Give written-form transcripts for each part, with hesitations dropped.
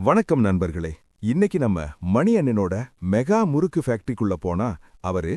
வணக்கம் நண்பர்களே. இன்னைக்கு நம்ம மணி அண்ணனோட மெகா முறுக்கு ஃபேக்டரிக்குள்ள போனா அவரு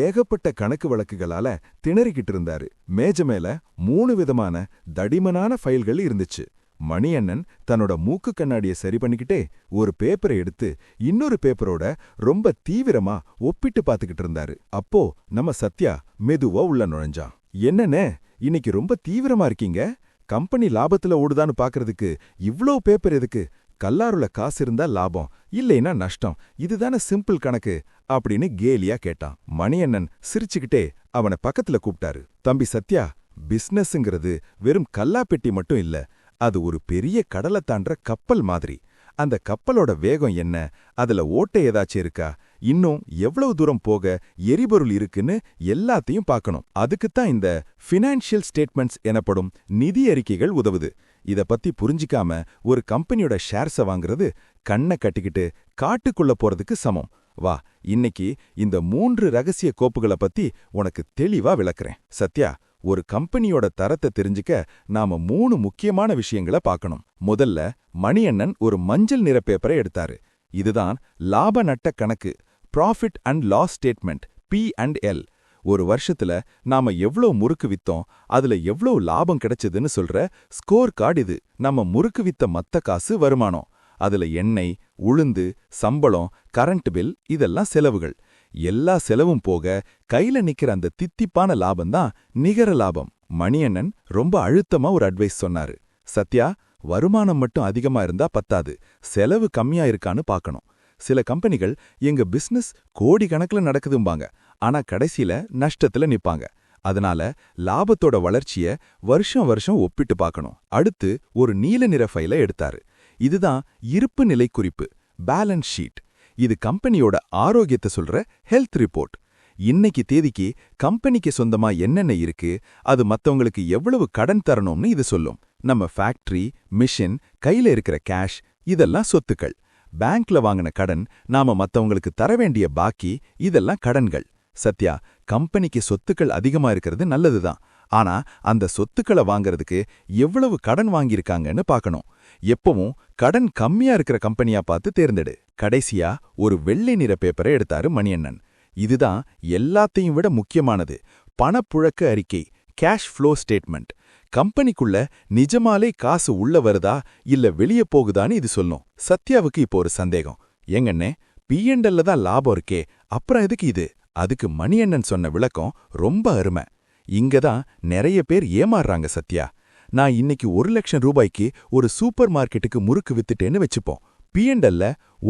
ஏகப்பட்ட கணக்கு வழக்குகளால திணறிக்கிட்டு இருந்தாரு. மேஜ மேல 3 விதமான தடிமனான ஃபைல்கள் இருந்துச்சு. மணி அண்ணன் தன்னோட மூக்கு கண்ணாடியை சரி பண்ணிக்கிட்டே ஒரு பேப்பரை எடுத்து இன்னொரு பேப்பரோட ரொம்ப தீவிரமா ஒப்பிட்டு பார்த்துக்கிட்டு இருந்தாரு. அப்போ நம்ம சத்யா மெதுவா உள்ள நுழைஞ்சான். என்னண்ணே, இன்னைக்கு ரொம்ப தீவிரமா இருக்கீங்க? கம்பெனி லாபத்துல ஓடுதான்னு பாக்குறதுக்கு இவ்ளோ பேப்பர் எதுக்கு? கல்லாருல காசு இருந்தா லாபம், இல்லைன்னா நஷ்டம், இதுதானே சிம்பிள் கணக்கு அப்படின்னு கேலியா கேட்டான். மணியண்ணன் சிரிச்சுக்கிட்டே அவனை பக்கத்துல கூப்பிட்டாரு. தம்பி சத்யா, பிசினஸ்ங்கிறது வெறும் கல்லாப்பெட்டி மட்டும் இல்ல, அது ஒரு பெரிய கடலை தாண்டற கப்பல் மாதிரி. அந்த கப்பலோட வேகம் என்ன, அதுல ஓட்டை ஏதாச்சும் இருக்கா, இன்னும் எவ்வளவு தூரம் போக எரிபொருள் இருக்குன்னு எல்லாத்தையும் பார்க்கணும். அதுக்குத்தான் இந்த ஃபினான்ஷியல் ஸ்டேட்மெண்ட்ஸ் எனப்படும் நிதி அறிக்கைகள் உதவுது. இத பத்தி புரிஞ்சிக்காம ஒரு கம்பெனியோட ஷேர்ஸை வாங்குறது கண்ணை கட்டிக்கிட்டு காட்டுக்குள்ள போறதுக்கு சமம். வா, இன்னைக்கு இந்த 3 ரகசிய கோப்புகளை பத்தி உனக்கு தெளிவா விளக்குறேன். சத்யா, ஒரு கம்பெனியோட தரத்தை தெரிஞ்சுக்க நாம 3 முக்கியமான விஷயங்களை பார்க்கணும். முதல்ல மணியண்ணன் ஒரு மஞ்சள் நிற பேப்பரை எடுத்தாரு. இதுதான் லாப நட்ட கணக்கு, profit and loss statement, P&L. ஒரு வருஷத்துல நாம எவ்வளவு முறுக்கு வித்தோம், அதுல எவ்வளவு லாபம் கிடைச்சதுன்னு சொல்ற ஸ்கோர் கார்டு இது. நம்ம முறுக்கு வித்த மத்த காசு வருமானம், அதுல எண்ணெய், உளுந்து, சம்பளம், கரண்ட் பில், இதெல்லாம் செலவுகள். எல்லா செலவும் போக கையில நிக்கிற அந்த தித்திப்பான லாபம்தான் நிகர லாபம். மணியண்ணன் ரொம்ப அழுத்தமா ஒரு அட்வைஸ் சொன்னாரு. சத்யா, வருமானம் மட்டும் அதிகமா இருந்தா பத்தாது, செலவு கம்மியா இருக்கான்னு பார்க்கணும். சில கம்பெனிகள் எங்க பிசினஸ் கோடி கணக்குல நடக்குதும்பாங்க, ஆனா கடைசியில நஷ்டத்துல நிப்பாங்க. அதனால லாபத்தோட வளர்ச்சிய வருஷம் வருஷம் ஒப்பிட்டு பார்க்கணும். அடுத்து ஒரு நீல நிற ஃபைலை எடுத்தாரு. இதுதான் இருப்பு நிலை குறிப்பு, பேலன்ஸ் ஷீட். இது கம்பெனியோட ஆரோக்கியத்தை சொல்ற ஹெல்த் ரிப்போர்ட். இன்னைக்கு தேதிக்கு கம்பெனிக்கு சொந்தமா என்னென்ன இருக்கு, அது மத்தவங்களுக்கு எவ்வளவு கடன் தரணும்னு இது சொல்லும். நம்ம ஃபேக்டரி, மிஷின், கையில இருக்கிற கேஷ், இதெல்லாம் சொத்துக்கள். பேங்க்ல வாங்கின கடன், நாம மத்தவங்களுக்கு தர வேண்டிய பாக்கி, இதெல்லாம் கடன்கள். சத்யா, கம்பெனிக்கு சொத்துக்கள் அதிகமா இருக்கிறது நல்லதுதான், ஆனா அந்த சொத்துக்களை வாங்கறதுக்கு எவ்வளவு கடன் வாங்கியிருக்காங்கன்னு பார்க்கணும். எப்பவும் கடன் கம்மியா இருக்கிற கம்பெனியா பார்த்து தேர்ந்தெடு. கடைசியா ஒரு வெள்ளை நிற பேப்பரை எடுத்தாரு மணியண்ணன். இதுதான் எல்லாத்தையும் விட முக்கியமானது, பணப்புழக்க அறிக்கை, கேஷ் ஃப்ளோ ஸ்டேட்மெண்ட். கம்பெனிக்குள்ள நிஜமாலே காசு உள்ள வருதா இல்ல வெளியே போகுதான்னு இது சொல்லும். சத்யாவுக்கு இப்போ ஒரு சந்தேகம். எங்கண்ணே, P&L தான் லாபம் இருக்கே, அப்புறம் எதுக்கு இது? அதுக்கு மணியண்ணன் சொன்ன விளக்கம் ரொம்ப அருமை. இங்கதான் நிறைய பேர் ஏமாறுறாங்க சத்யா. நான் இன்னைக்கு 1 லட்சம் ரூபாய்க்கு ஒரு சூப்பர் மார்க்கெட்டுக்கு முறுக்கு வித்துட்டேன்னு வச்சுப்போம். P&L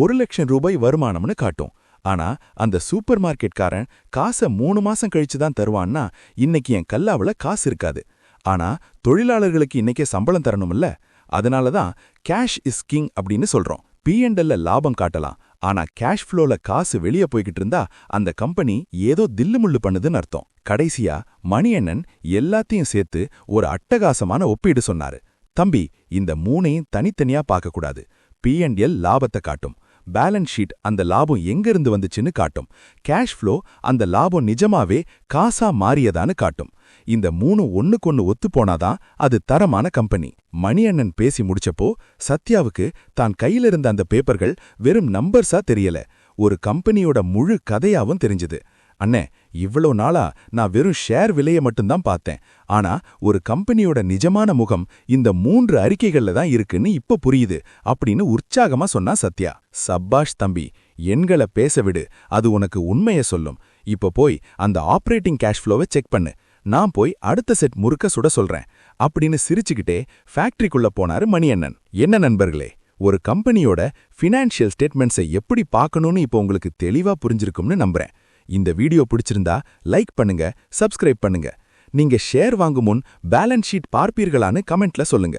1 லட்சம் ரூபாய் வருமானம்னு காட்டும். ஆனா அந்த சூப்பர் மார்க்கெட்காரன் காசை 3 மாசம் கழிச்சு தான் தருவான்னா இன்னைக்கு என் கல்லாவுல காசு இருக்காது. ஆனா தொழிலாளர்களுக்கு இன்னைக்கே சம்பளம் தரணும்ல. அதனாலதான் கேஷ் இஸ் கிங் அப்படின்னு சொல்றோம். P&L லாபம் காட்டலாம், ஆனா கேஷ் ஃப்ளோல காசு வெளியே போய்கிட்டு இருந்தா அந்த கம்பெனி ஏதோ தில்லுமுள்ளு பண்ணுதுன்னு அர்த்தம். கடைசியா மணியண்ணன் எல்லாத்தையும் சேர்த்து ஒரு அட்டகாசமான ஒப்பீடு சொன்னாரு. தம்பி, இந்த 3ஐயும் தனித்தனியா பார்க்கக்கூடாது. P&L லாபத்தை காட்டும், பேலன்ஸ் ஷீட் அந்த லாபம் எங்கிருந்து வந்துச்சுன்னு காட்டும், கேஷ் ஃப்ளோ அந்த லாபம் நிஜமாவே காசா மாறியதான்னு காட்டும். இந்த 3 ஒண்ணுக்கொன்னு ஒத்து போனாதான் அது தரமான கம்பெனி. மணியண்ணன் பேசி முடிச்சப்போ சத்யாவுக்கு தான் கையில இருந்த அந்த பேப்பர்கள் வெறும் நம்பர்ஸா தெரியல, ஒரு கம்பெனியோட முழு கதையாவும் தெரிஞ்சுது. அண்ணே, இவ்வளோ நாளா நான் வெறும் ஷேர் விலையை மட்டும்தான் பார்த்தேன், ஆனா ஒரு கம்பெனியோட நிஜமான முகம் இந்த 3 அறிக்கைகள்ல தான் இருக்குன்னு இப்ப புரியுது அப்படின்னு உற்சாகமா சொன்னா சத்யா. சப்பாஷ் தம்பி, எண்களை பேச விடு, அது உனக்கு உண்மையை சொல்லும். இப்ப போய் அந்த ஆப்ரேட்டிங் கேஷ் ஃப்ளோவை செக் பண்ணு, நான் போய் அடுத்த செட் முறுக்க சுட சொல்றேன் அப்படின்னு சிரிச்சுக்கிட்டே ஃபேக்டரிக்குள்ள போனாரு மணியண்ணன். என்ன நண்பர்களே, ஒரு கம்பெனியோட ஃபினான்ஷியல் ஸ்டேட்மெண்ட்ஸை எப்படி பார்க்கணும்னு இப்போ உங்களுக்கு தெளிவா புரிஞ்சிருக்கும்னு நம்புறேன். இந்த வீடியோ பிடிச்சிருந்தா லைக் பண்ணுங்க, சப்ஸ்கிரைப் பண்ணுங்க. நீங்க ஷேர் வாங்கும் முன் பேலன்ஸ் ஷீட் பார்ப்பீர்களான்னு கமெண்ட்ல சொல்லுங்க.